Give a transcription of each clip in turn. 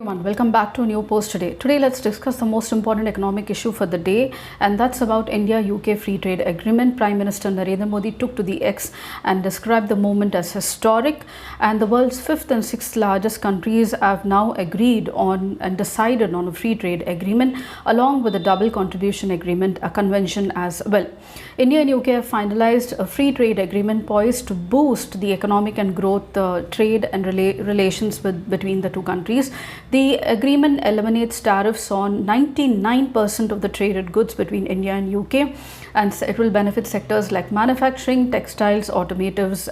Welcome back to a new post today. Today let's discuss the most important economic issue for the day, and that's about India-UK Free Trade Agreement. Prime Minister Narendra Modi took to the X and described the moment as historic, and the world's fifth and sixth largest countries have now agreed on and decided on a free trade agreement along with a double contribution agreement, a convention as well. India and UK have finalized a free trade agreement poised to boost the economic and growth trade and relations between the two countries. The agreement eliminates tariffs on 99% of the traded goods between India and UK, and it will benefit sectors like manufacturing, textiles, automotives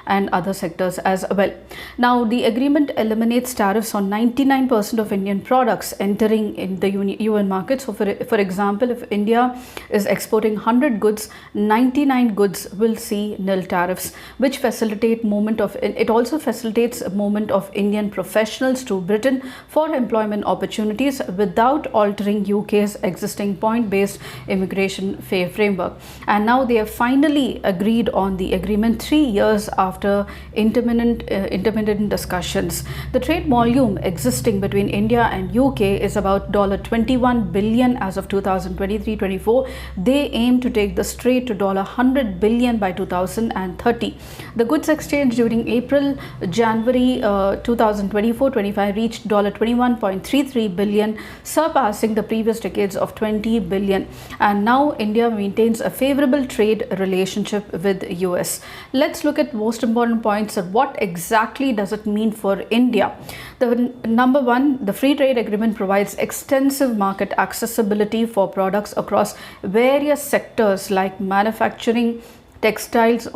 and other sectors as well. Now, the agreement eliminates tariffs on 99% of Indian products entering in the UN market. So, for example, if India is exporting 100 goods, 99 goods will see nil tariffs, which facilitate movement of it also facilitates movement of Indian professionals to Britain for employment opportunities without altering UK's existing point-based immigration framework. And now they have finally agreed on the agreement 3 years after intermittent discussions. The trade volume existing between India and UK is about $21 billion as of 2023-24. They aim to take the trade to $100 billion by 2030. The goods exchange during April-January 2024-25 reached $21.33 billion, surpassing the previous decades of $20 billion. And now India maintains a favorable trade relationship with the US. Let's look at most important points of what exactly does it mean for India. Number one, the free trade agreement provides extensive market accessibility for products across various sectors like manufacturing, textiles,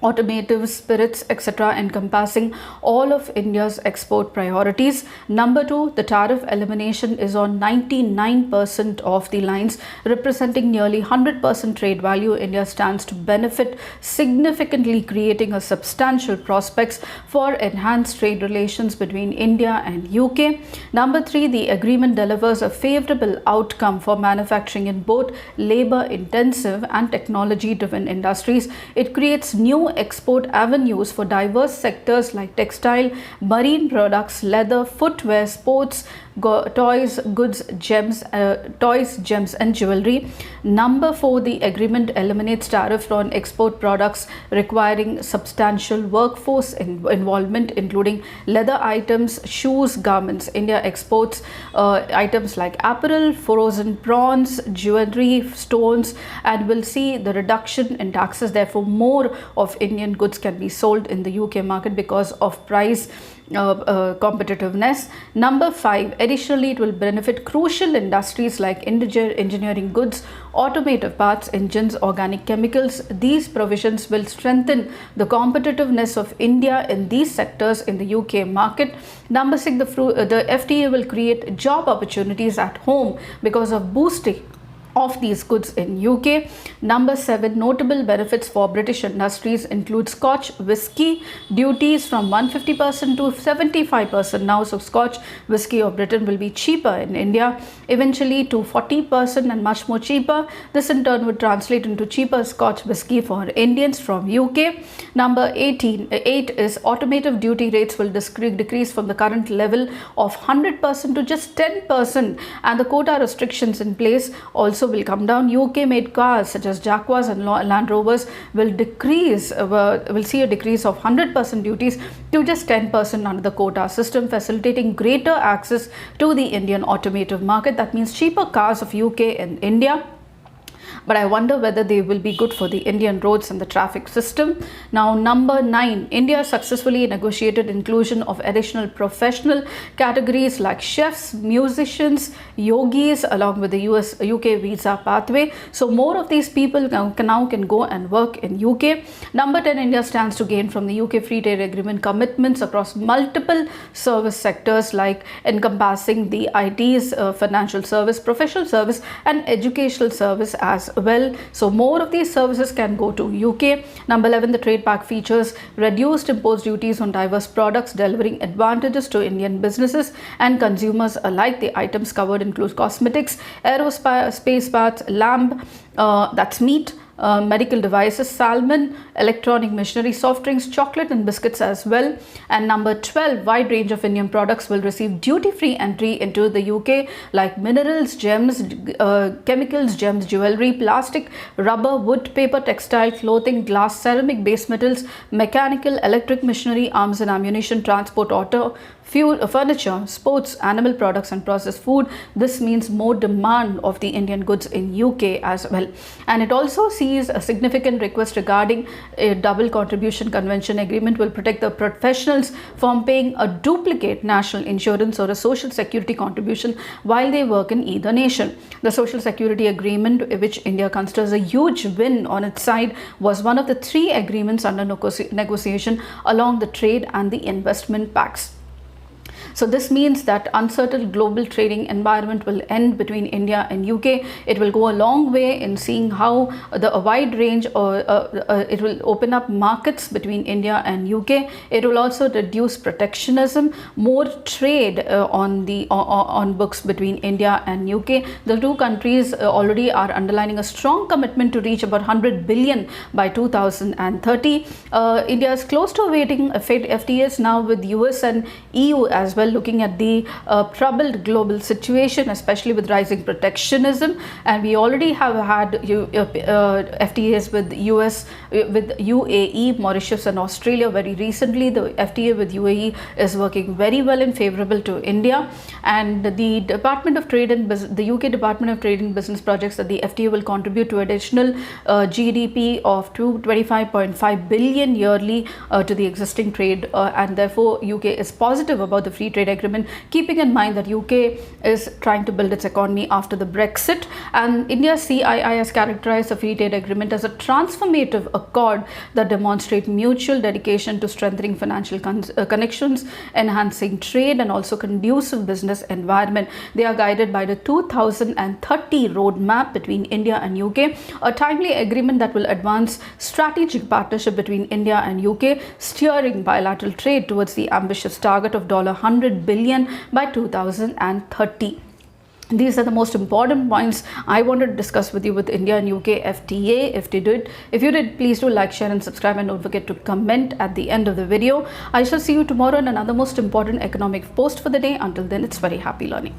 automotive, spirits, etc., encompassing all of India's export priorities. Number two, the tariff elimination is on 99% of the lines, representing nearly 100% trade value. India stands to benefit significantly, creating a substantial prospects for enhanced trade relations between India and UK. Number three, the agreement delivers a favorable outcome for manufacturing in both labor-intensive and technology-driven industries. It creates new export avenues for diverse sectors like textile, marine products, leather, footwear, sports, toys, gems and jewelry. Number four, the agreement eliminates tariffs on export products requiring substantial workforce involvement, including leather items, shoes, garments. India exports items like apparel, frozen prawns, jewelry, stones, and will see the reduction in taxes. Therefore, more of Indian goods can be sold in the UK market because of price competitiveness. Number five, additionally, it will benefit crucial industries like engineering goods, automotive parts, engines, organic chemicals. These provisions will strengthen the competitiveness of India in these sectors in the UK market. Number six, the FTA will create job opportunities at home because of boosting of these goods in UK. Number seven, notable benefits for British industries include Scotch whisky duties from 150% to 75% now. So Scotch whisky of Britain will be cheaper in India, eventually to 40% and much more cheaper. This in turn would translate into cheaper Scotch whisky for Indians from UK. Number 8 is automotive duty rates will decrease from the current level of 100% to just 10%, and the quota restrictions in place also will come down. UK made cars such as Jaguars and Land Rovers will see a decrease of 100% duties to just 10% under the quota system, facilitating greater access to the Indian automotive market. That means cheaper cars of UK and India. But I wonder whether they will be good for the Indian roads and the traffic system. Now, number 9, India successfully negotiated inclusion of additional professional categories like chefs, musicians, yogis, along with the UK visa pathway. So more of these people now can go and work in UK. Number 10, India stands to gain from the UK Free Trade Agreement commitments across multiple service sectors like encompassing the ITs, financial service, professional service and educational service as well. So more of these services can go to UK. Number 11, the trade pact features reduced import duties on diverse products, delivering advantages to Indian businesses and consumers alike. The items covered include cosmetics, aerospace parts, lamb, that's meat, medical devices, salmon, electronic machinery, soft drinks, chocolate and biscuits as well. And number 12, wide range of Indian products will receive duty-free entry into the UK, like minerals, gems, chemicals, gems, jewelry, plastic, rubber, wood, paper, textile, clothing, glass, ceramic, base metals, mechanical, electric machinery, arms and ammunition, transport, auto, fuel, furniture, sports, animal products and processed food. This means more demand of the Indian goods in UK as well. And it also sees a significant request regarding a double contribution convention agreement will protect the professionals from paying a duplicate national insurance or a social security contribution while they work in either nation. The social security agreement, which India considers a huge win on its side, was one of the 3 agreements under negotiation along the trade and the investment pacts. So this means that uncertain global trading environment will end between India and UK. It will go a long way in seeing how a wide range or it will open up markets between India and UK. It will also reduce protectionism, more trade on books between India and UK. The 2 countries already are underlining a strong commitment to reach about 100 billion by 2030. India is close to awaiting FTAs now with US and EU as well, looking at the troubled global situation, especially with rising protectionism. And we already have had FTAs with US, with UAE, Mauritius and Australia very recently. The FTA with UAE is working very well and favorable to India. And the Department of Trade and the UK Department of Trade and Business projects that the FTA will contribute to additional GDP of 25.5 billion yearly to the existing trade, and therefore UK is positive about the free trade agreement, keeping in mind that UK is trying to build its economy after the Brexit. And India's CII has characterized the free trade agreement as a transformative accord that demonstrates mutual dedication to strengthening financial connections, enhancing trade and also conducive business environment. They are guided by the 2030 roadmap between India and UK, a timely agreement that will advance strategic partnership between India and UK, steering bilateral trade towards the ambitious target of $100 billion by 2030. These are the most important points I wanted to discuss with you with India and UK FTA. If you did, please do like, share and subscribe, and don't forget to comment at the end of the video. I shall see you tomorrow in another most important economic post for the day. Until then, it's very happy learning.